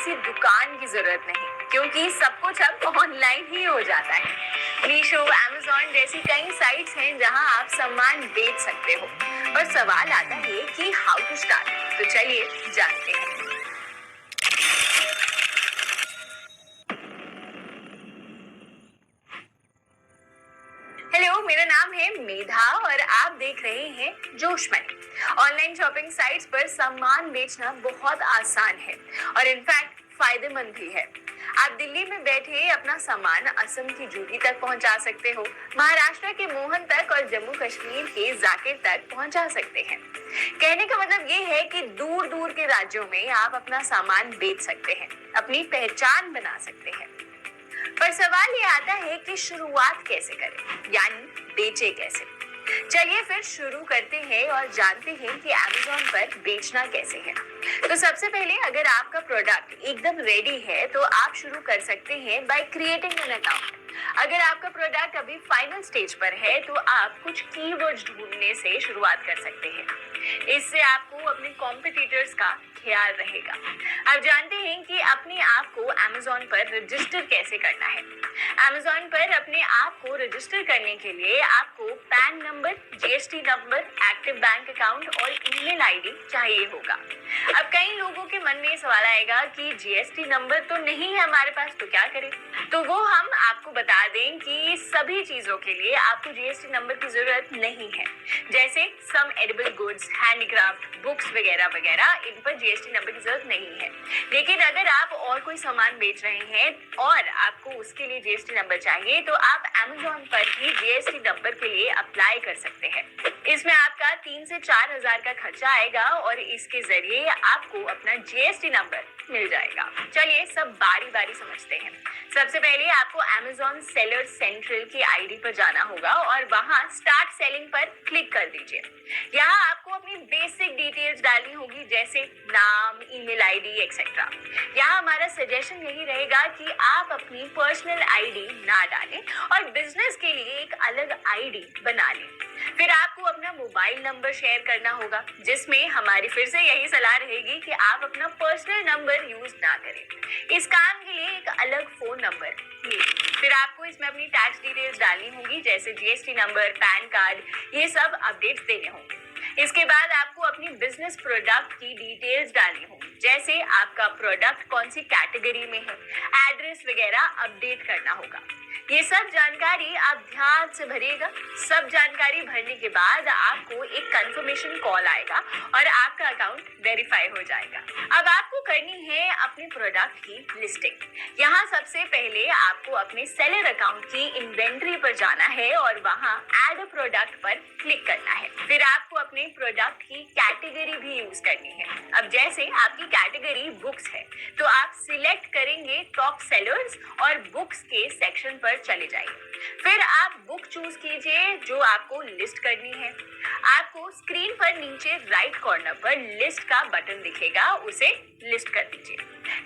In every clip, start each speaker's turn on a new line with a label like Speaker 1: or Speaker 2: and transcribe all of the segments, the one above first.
Speaker 1: किसी दुकान की जरूरत नहीं, क्योंकि सब कुछ अब ऑनलाइन ही हो जाता है। मीशो, अमेज़न जैसी कई साइट्स हैं जहां आप सामान बेच सकते हो। और सवाल आता है कि हाउ टू स्टार्ट, तो चलिए जानते हैं। हेलो, मेरा नाम है मेधा और आप देख रहे हैं जोश मनी। ऑनलाइन शॉपिंग साइट्स पर सामान बेचना बहुत आसान है और इनफैक्ट फायदेमंद भी है। आप दिल्ली में बैठे अपना सामान असम की जूही तक पहुंचा सकते हो, महाराष्ट्र के मोहन तक और जम्मू कश्मीर के जाकिर तक पहुंचा सकते हैं। कहने का मतलब ये है कि दूर दूर के राज्यों में आप अपना सामान बेच सकते हैं, अपनी पहचान बना सकते हैं। पर सवाल ये आता है कि शुरुआत कैसे करें, यानी बेचे कैसे। चलिए फिर शुरू करते हैं और जानते हैं कि अमेज़न पर बेचना कैसे है। तो सबसे पहले अगर आपका प्रोडक्ट एकदम रेडी है तो आप शुरू कर सकते हैं बाय क्रिएटिंग एन अकाउंट। अगर आपका प्रोडक्ट अभी फाइनल स्टेज पर है तो आप कुछ कीवर्ड्स ढूंढने से शुरुआत कर सकते हैं। इससे आपको अपने कॉम्पिटिटर्स का ख्याल रहेगा। आप जानते हैं कि अपने आप को अमेज़न पर रजिस्टर कैसे करना है। अमेज़न पर अपने आप को रजिस्टर करने के लिए आपको pan number, GST number, active bank account और ईमेल आईडी चाहिए होगा। अब कई लोगों के मन में सवाल आएगा कि जीएसटी नंबर तो नहीं है हमारे पास, तो क्या करें। तो वो हम आपको बता दें कि सभी चीजों के लिए आपको जीएसटी नंबर की जरूरत नहीं है। जैसे सम एडिबल गुड्स, हैंडीक्राफ्ट, बुक्स वगैरह वगैरह, इन पर जीएसटी नंबर की जरूरत नहीं है। लेकिन अगर आप और कोई सामान बेच रहे हैं और आपको उसके लिए जीएसटी नंबर चाहिए तो आप अमेज़न पर ही जीएसटी नंबर के लिए अप्लाई कर सकते हैं। इसमें आपका 3 से 4 हजार का खर्चा आएगा और इसके जरिए आपको अपना जीएसटी नंबर मिल जाएगा। चलिए सब बारी बारी समझते हैं। सबसे पहले आपको अमेज़न सेलर सेंट्रल की आईडी पर जाना होगा और वहां स्टार्ट सेलिंग पर क्लिक कर दीजिए। यहाँ आपको अपनी बेसिक डिटेल्स डालनी होगी, जैसे नाम, ईमेल आईडी एक्सेट्रा। यहाँ हमारा सजेशन यही रहेगा कि आप अपनी पर्सनल आईडी ना डालें और बिजनेस के लिए एक अलग आईडी बना लें। फिर आपको अपना मोबाइल नंबर शेयर करना होगा, जिसमें हमारी फिर से यही सलाह रहेगी कि आप अपना पर्सनल नंबर यूज ना करें। इस काम के लिए एक अलग फोन नंबर लीजिए। फिर आपको इसमें अपनी टैक्स डिटेल्स डालनी होगी, जैसे जीएसटी नंबर, पैन कार्ड, ये सब अपडेट्स देने होंगे। इसके बाद आपको अपनी बिजनेस प्रोडक्ट की डिटेल्स डालनी होगी, जैसे आपका प्रोडक्ट कौन सी कैटेगरी में है, एड्रेस वगैरह अपडेट करना होगा। ये सब जानकारी आप ध्यान से भरिएगा। सब जानकारी भरने के बाद आपको एक कंफर्मेशन कॉल आएगा और आपका अकाउंट वेरीफाई हो जाएगा। अब आपको करनी है अपने प्रोडक्ट की लिस्टिंग। यहाँ सबसे पहले आपको अपने सेलर अकाउंट की इन्वेंट्री पर जाना है और वहाँ ऐड प्रोडक्ट पर क्लिक करना है। फिर आपको अपने प्रोडक्ट की कैटेगरी भी यूज करनी है। अब जैसे आपकी कैटेगरी बुक्स है तो आप सिलेक्ट करेंगे टॉप सेलर्स और बुक्स के सेक्शन पर चले जाइए। फिर आप बुक चूज कीजिए जो आपको लिस्ट करनी है। आपको स्क्रीन पर नीचे राइट कॉर्नर पर लिस्ट का बटन दिखेगा, उसे लिस्ट कर दीजिए।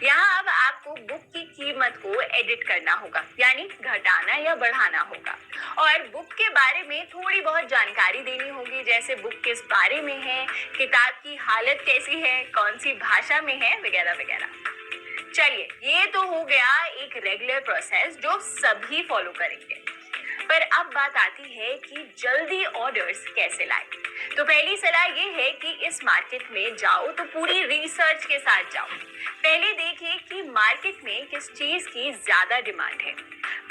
Speaker 1: यहाँ अब आपको बुक की कीमत को एडिट करना होगा, यानी घटाना या बढ़ाना होगा। और बुक के बारे में थोड़ी बहुत जानकारी देनी होगी, जैसे बुक किस बारे में है, किताब की हालत कैसी है, कौन सी भाषा में है, वगैरह वगैरह। चलिए, ये तो हो गया एक रेगुलर प्रोसेस जो सभी फॉलो करेंगे। पर अब बात आती है कि जल्दी ऑर्डर्स कैसे लाएं। तो पहली सलाह ये है कि इस मार्केट में जाओ तो पूरी रिसर्च के साथ जाओ। पहले देखिए कि मार्केट में किस चीज की ज्यादा डिमांड है,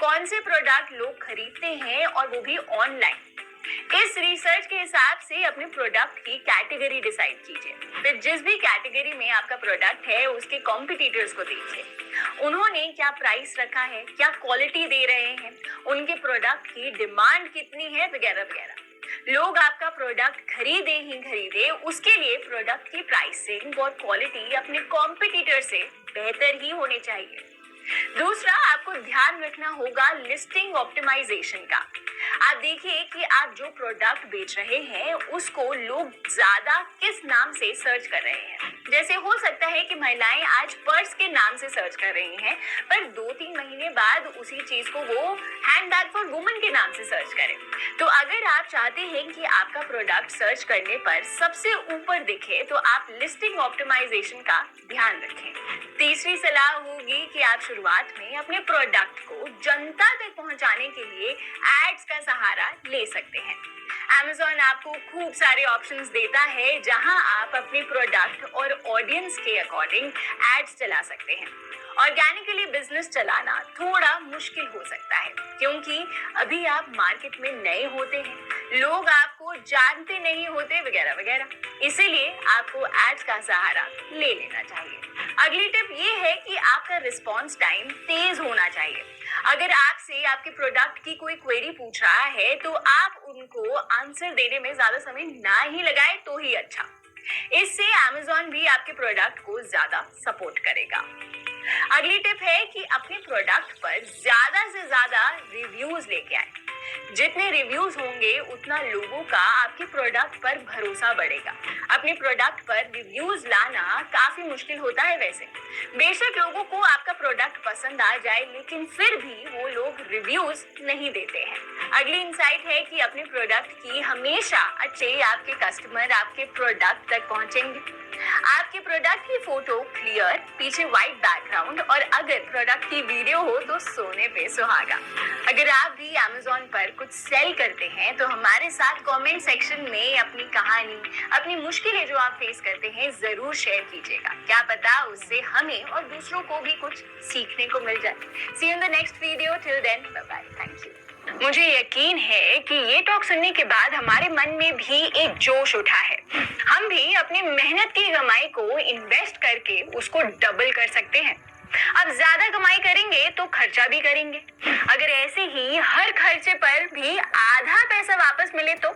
Speaker 1: कौन से प्रोडक्ट लोग खरीदते हैं और वो भी ऑनलाइन। इस रिसर्च के हिसाब से अपने प्रोडक्ट की कैटेगरी डिसाइड कीजिए। फिर जिस भी कैटेगरी में आपका प्रोडक्ट है उसके कॉम्पिटिटर्स को देखिए, उन्होंने क्या प्राइस रखा है, क्या क्वालिटी दे रहे हैं, उनके प्रोडक्ट की डिमांड कितनी है, वगैरह वगैरह। लोग आपका प्रोडक्ट खरीदे ही खरीदे, उसके लिए प्रोडक्ट की प्राइसिंग और क्वालिटी अपने कॉम्पिटिटर से बेहतर ही होनी चाहिए। दूसरा, आपको ध्यान रखना होगा लिस्टिंग ऑप्टिमाइजेशन का। आप देखिए कि आप जो प्रोडक्ट बेच रहे हैं उसको लोग ज्यादा किस नाम से सर्च कर रहे हैं। जैसे हो सकता है कि महिलाएं आज पर्स के नाम से सर्च कर रही हैं, पर 2-3 महीने बाद उसी चीज को वो हैंडबैग फॉर वुमेन के नाम से सर्च करें। तो अगर आप चाहते हैं कि आपका प्रोडक्ट सर्च करने पर सबसे ऊपर दिखे तो आप लिस्टिंग ऑप्टिमाइजेशन का ध्यान रखें। तीसरी सलाह होगी कि आप शुरुआत में अपने प्रोडक्ट को जनता तक पहुंचाने के लिए एड्स का सहारा ले सकते हैं। Amazon आपको खूब सारे ऑप्शंस देता है जहां आप अपने प्रोडक्ट और ऑडियंस के अकॉर्डिंग एड्स चला सकते हैं। ऑर्गेनिकली बिजनेस चलाना थोड़ा मुश्किल हो सकता है क्योंकि अभी आप मार्केट में नए होते हैं, लोग आपको जानते नहीं होते वगैरह वगैरह, इसीलिए आपको एड्स का सहारा ले लेना चाहिए। अगली टिप ये है कि आपका रिस्पॉन्स टाइम तेज होना चाहिए। अगर आपसे आपके प्रोडक्ट की कोई क्वेरी पूछ रहा है तो आप उनको आंसर देने में ज्यादा समय ना ही लगाए तो ही अच्छा। इससे Amazon भी आपके प्रोडक्ट को ज्यादा सपोर्ट करेगा। अगली टिप है कि अपने प्रोडक्ट पर ज्यादा से ज्यादा रिव्यूज लेके आए। जितने रिव्यूज होंगे उतना लोगों का आपके प्रोडक्ट पर भरोसा बढ़ेगा। अपने प्रोडक्ट पर रिव्यूज लाना काफी मुश्किल होता है वैसे। बेशक लोगों को आपका प्रोडक्ट पसंद आ जाए लेकिन फिर भी वो लोग रिव्यूज नहीं देते हैं। अगली इंसाइट है कि अपने प्रोडक्ट की हमेशा अच्छे आपके कस्टमर आपके प्रोडक्ट तक पहुंचेंगे। आपके प्रोडक्ट की फोटो क्लियर, पीछे व्हाइट बैकग्राउंड और अगर प्रोडक्ट की वीडियो हो तो सोने पे सुहागा। अगर आप भी Amazon पर कुछ सेल करते हैं तो हमारे साथ कमेंट सेक्शन में अपनी कहानी, अपनी मुश्किलें जो आप फेस करते हैं जरूर शेयर कीजिएगा। क्या पता उससे हमें और दूसरों को भी कुछ सीखने को मिल जाए। See you in the next video, till then bye bye, thank you. मुझे यकीन है कि ये टॉक सुनने के बाद हमारे मन में भी एक जोश उठा है। हम भी अपनी मेहनत की कमाई को इन्वेस्ट करके उसको डबल कर सकते हैं। अब ज्यादा कमाई करेंगे तो खर्चा भी करेंगे। अगर ऐसे ही हर खर्चे पर भी आधा पैसा वापस मिले तो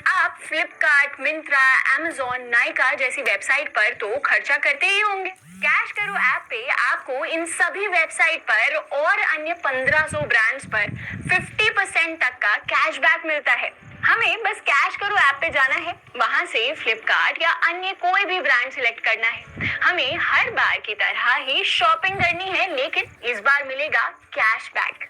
Speaker 1: आप फ्लिपकार्ट, मिंत्रा, Amazon, नाइका जैसी वेबसाइट पर तो खर्चा करते ही होंगे। कैश करो ऐप पे आपको इन सभी वेबसाइट पर और अन्य 1500 ब्रांड्स पर 50% तक का कैशबैक मिलता है। हमें बस कैश करो ऐप पे जाना है, वहां से फ्लिपकार्ट या अन्य कोई भी ब्रांड सिलेक्ट करना है। हमें हर बार की तरह ही शॉपिंग करनी है लेकिन इस बार मिलेगा कैशबैक।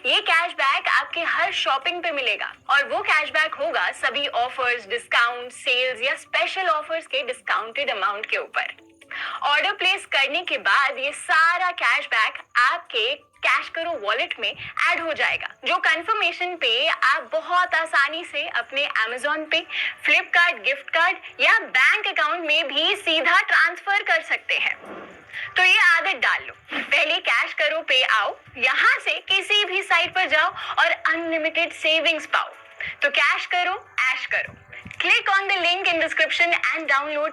Speaker 1: ये कैशबैक आपके हर शॉपिंग पे मिलेगा और वो कैशबैक होगा सभी ऑफर्स, डिस्काउंट, सेल्स या स्पेशल ऑफर्स के डिस्काउंटेड अमाउंट के ऊपर। ऑर्डर प्लेस करने के बाद ये सारा कैशबैक आपके कैश करो वॉलेट में ऐड हो जाएगा, जो कंफर्मेशन पे आप बहुत आसानी से अपने Amazon पे, फ्लिपकार्ट गिफ्ट कार्ड या बैंक अकाउंट में भी सीधा ट्रांसफर कर सकते हैं। तो ये आदत डाल लो, पहले कैश करो पे आओ, यहाँ से किसी भी साइट पर जाओ और अनलिमिटेड सेविंग्स पाओ। तो कैश करो, ऐश करो। Click on the link in description and download